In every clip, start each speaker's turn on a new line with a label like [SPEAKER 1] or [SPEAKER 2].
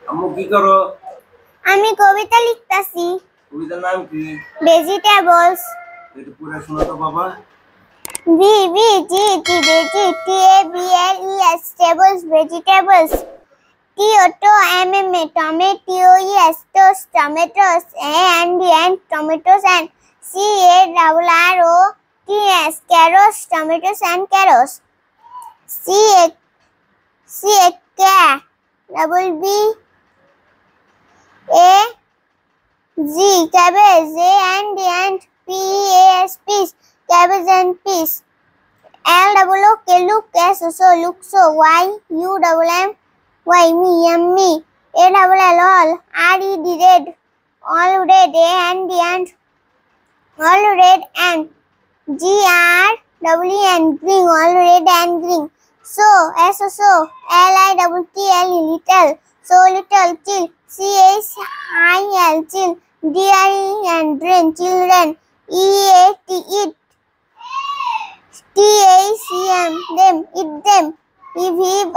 [SPEAKER 1] আম্মু কি করো?
[SPEAKER 2] আমি কবিতা লিখতাছি।
[SPEAKER 1] কবিতার নাম কি?
[SPEAKER 2] ভেজিটেবলস।
[SPEAKER 1] একটু পুরো শোনো তো বাবা।
[SPEAKER 2] VEGETABLES tables vegetables. Tomatoes tomatoes and tomatoes and CARROTS carrots tomatoes and carrots. CABBAG cabbage and PEAS peas cabbage and peas. LOOK look look so YUMM why me yummy. ALL RED red all red and all red and GREEN green all red and green. So LITTLE little so little chill CHIL chill DRE and drain children EAT eat TACM them eat them EVIB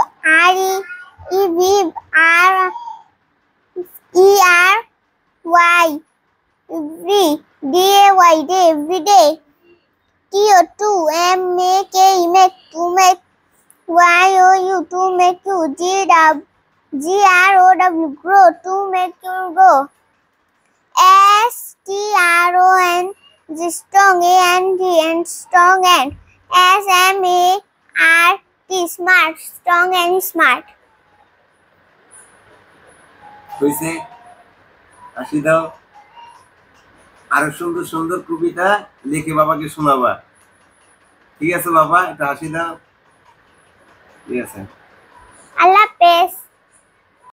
[SPEAKER 2] ERY every DAY day every day TO2 make to make YOU to make you GROW grow to make you grow STRONG strong and strong and SMART smart strong and smart.
[SPEAKER 1] হইছে? আসি দাও। আরো সুন্দর সুন্দর কবিতা লিখে বাবাকে শোনাবা। ঠিক আছে বাবা, এটা আসি দাও। ঠিক আছে।
[SPEAKER 2] আল্লাহ হাফেজ।